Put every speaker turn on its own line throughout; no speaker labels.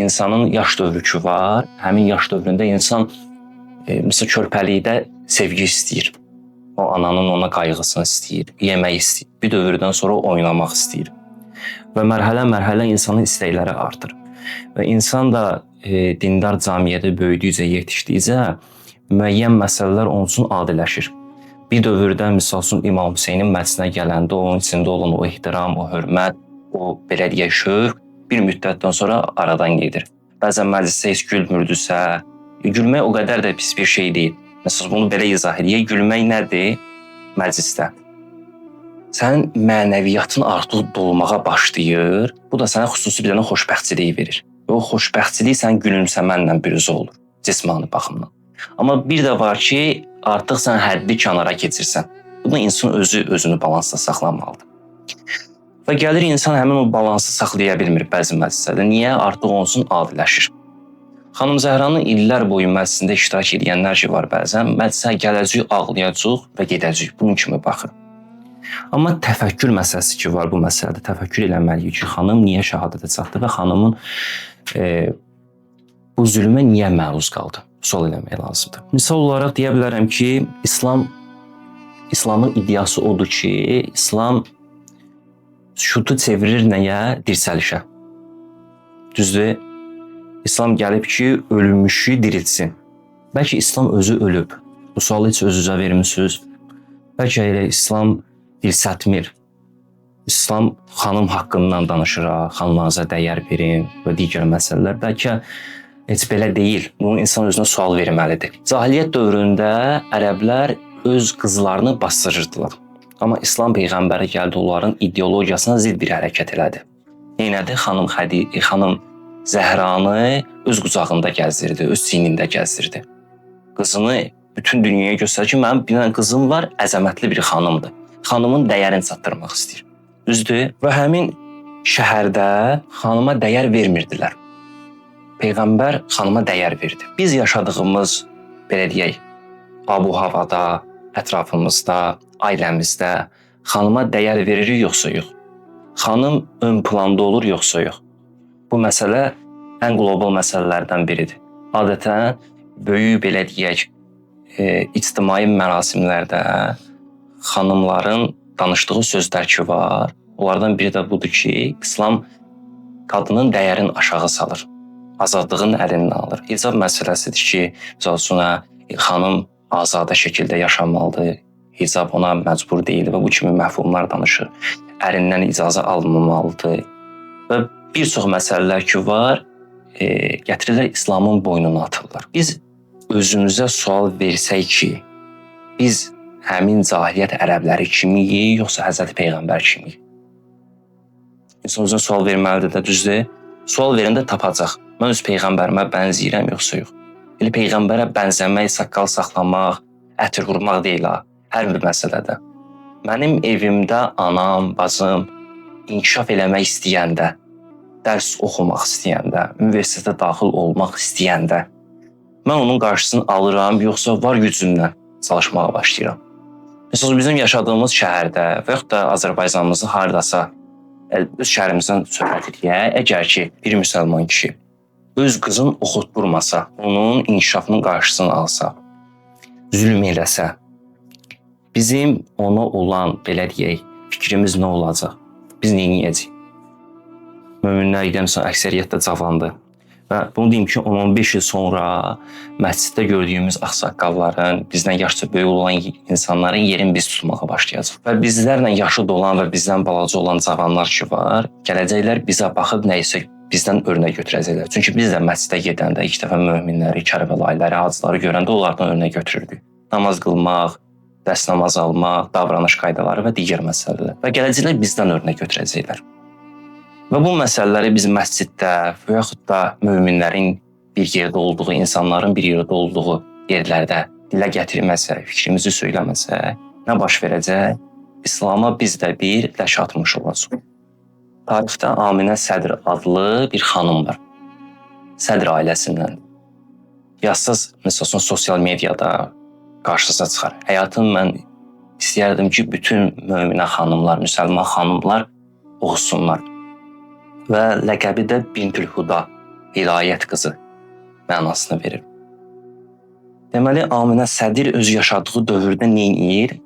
insanın yaş dövrü ki var. Həmin yaş dövründə insan məsəl körpəlikdə sevgi istəyir. O ananın ona qayğısını istəyir, yemək istəyir. Bir dövrdən sonra oynamaq istəyir. Və mərhələ-mərhələ insanın istəkləri artır. Və insan da dindar cəmiyyətdə böyüdükcə, yetişdikcə müəyyən məsələlər onun üçün adiləşir. Bir dövrdə misal üçün İmam Hüseynin məclisinə gələndə onun içində olan o ehtiram, o hörmət, o belə deyək şövq bir müddətdən sonra aradan gedir. Bəzən məclisdə heç gülmürdüsə, gülmək o qədər də pis bir şey deyil. Məsələn, bunu belə izah edək. Gülmək nədir? Məclisdə. Sənin mənəviyyatın artıq dolmağa başlayır. Bu da sənə xüsusi bir dənə xoşbəxtçilik verir. Və o xoşbəxtçilik sənin gülümsəmənlə büruzə olur, cismani baxımdan. Amma bir də var ki, artıq sən həddi kənara keçirsən. Buna insan özünü balansda saxlamalıdır. Və gəlir insan həmin o balansı saxlaya bilmir bəzi məclislərdə. Niyə? Artıq onun üçün adiləşir. Xanım Zəhranın illər boyu məclisində iştirak edənlər ki var bəzən, məclisə gələcək, ağlayacaq və gedəcək. Bunun kimi baxır. Amma təfəkkür məsələsi ki var bu məsələdə. Təfəkkür eləməliyik ki, xanım niyə şəhadətə çatdı və xanımın bu zülmə niyə məruz qaldı? Sual eləmək lazımdır. Misal olaraq deyə bilərəm ki, İslamın ideyası odur ki, İslam sükutu çevirir nəyə? Dirsəlişə. Düzdür? İslam gəlib ki, ölmüşü diriltsin. Bəlkə İslam özü ölüb. Bu sualı heç özünüzə vermisiniz. Bəlkə elə İslam dirsətmir. İslam xanım haqqından danışıraq, xanımlarınıza dəyər verin və digər məsələlər. Bəlkə heç belə deyil. Bunu insan özünə sual verməlidir. Cahiliyyət dövründə ərəblər öz qızlarını bastırırdılar. Amma İslam peyğəmbəri gəldi, onların ideologiyasına zidd bir hərəkət elədi. Neynədi? Xanım Zəhranı öz qucağında gəzdirdi, öz çiynində gəzdirdi. Qızını bütün dünyaya göstərir ki, mənim bir dənə qızım var, əzəmətli bir xanımdır. Xanımın dəyərini çatdırmaq istəyir. Düzdür? Və həmin şəhərdə xanıma dəyər vermirdilər. Peyğəmbər xanıma dəyər verdi. Biz yaşadığımız, belə deyək, abu-havada, ətrafımızda, ailəmizdə xanıma dəyər veririk yoxsa yox? Xanım ön planda olur yoxsa yox? Bu məsələ ən qlobal məsələlərdən biridir. Adətən böyük, belə deyək, ictimai mərasimlərdə xanımların danışdığı sözlər ki var. Onlardan biri də budur ki, İslam qadının dəyərini aşağı salır. Azadlığın əlindən alır. Hicab məsələsidir ki, misal üçün xanım azadə şəkildə yaşamalıdır. Hicab ona məcbur deyil və bu kimi məfhumlar danışır. Ərindən icazə alınmalıdır. Və bir çox məsələlər ki var, gətirirlər İslamın boynuna atırlar. Biz özümüzə sual versək ki, biz həmin cahiliyyət ərəbləri kimiyik, yoxsa Həzrəti Peyğəmbər kimiyik? İnsan özünə sual verməlidir də, düzdür? Sual verəndə tapacaq. Mən öz Peyğəmbərimə bənzəyirəm, yoxsa yox? Elə Peyğəmbərə bənzəmək, saqqal saxlamaq, ətir qurmaq deyil ha, hər bir məsələdə. Mənim evimdə anam, bacım inkişaf eləmək istəyəndə, dərs oxumaq istəyəndə, universitetə daxil olmaq istəyəndə, mən onun qarşısını alıram, yoxsa var gücümlə çalışmağa başlayıram. Məsələn, bizim yaşadığımız şəhərdə və yaxud da Azərbaycanımızın haradasa, öz şəhərimizdən söhbət edək, əgər ki, bir müsəlman kişi öz qızını oxutdurmasa, onun inkişafının qarşısını alsa, zülm eləsə, bizim ona olan, belə deyək, fikrimiz nə olacaq? Biz nə edəcəyik? Möminlər idəmsən, əksəriyyətdə cavandır. Və bunu deyim ki, 10-15 il sonra məsciddə gördüyümüz ağsaqqalların, bizdən yaşca böyük olan insanların yerin biz tutmağa başlayacaq. Və bizlərlə yaşı dolan və bizdən balaca olan cavanlar ki var, gələcəklər bizə baxıb nəyisə bizdən örnək götürəcəklər. Çünki biz də məscidə gedəndə ilk dəfə möminləri, Kərbəlayıları, hacıları görəndə onlardan örnək götürürdük. Namaz qılmaq, dərs namaz almaq, davranış qaydaları və digər məsələlər. Və gələcəklər bizdən örnək götürəcəklər. Və bu məsələləri biz məsciddə və yaxud da möminlərin bir yerdə olduğu, insanların bir yerdə olduğu yerlərdə dilə gətirməsə, fikrimizi söyləməsə, nə baş verəcək? İslama biz də bir ləş atmış olacaq. Tarixdə Aminə Sədr adlı bir xanım var. Sədr ailəsindən. Yazsız, məsələn, sosial mediada qarşınıza çıxar. Həyatım mən istəyərdim ki, bütün möminə xanımlar, müsəlman xanımlar oxusunlar. Və ləqəbi də Bintül Huda. vilayət qızı mənasını verir. Deməli, Aminə Sədir öz yaşadığı dövrdə nə edir?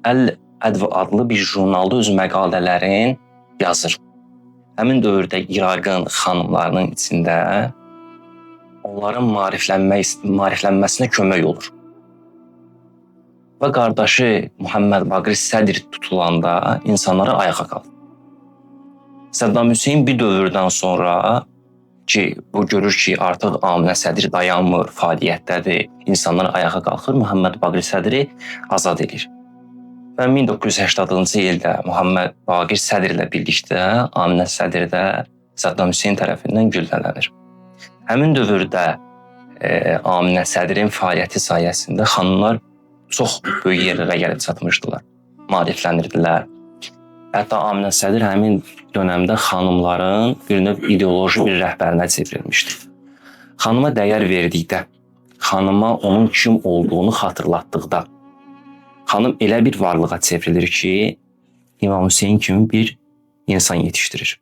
Əl-Ədv adlı bir jurnalda öz məqalələrin yazır. Həmin dövrdə İraqın xanımlarının içində onların maariflənməsinə kömək olur. Və qardaşı Muhammed Baqir Sədir tutulanda insanları ayağa qaldır. Səddam Hüseyn bir dövrdən sonra ki, bu görür ki, artıq Aminə Sədir dayanmır, fəaliyyətdədir, insanlar ayağa qalxır, Muhammed Baqir Sədiri azad edir. Və 1980-cı ildə Muhammed Baqir Sədir ilə birlikdə Aminə Sədir də Səddam Hüseyn tərəfindən güllələnir. Həmin dövrdə Aminə Sədirin fəaliyyəti sayəsində xanımlar çox böyük yerlərə gəlib çatmışdılar, maariflənirdilər. Hətta Aminə Sədir həmin dönəmdə xanımların bir növ ideoloji bir rəhbərinə çevrilmişdi. Xanıma dəyər verdikdə, xanıma onun kim olduğunu xatırlatdıqda, xanım elə bir varlığa çevrilir ki, İmam Hüseyn kimi bir insan yetişdirir.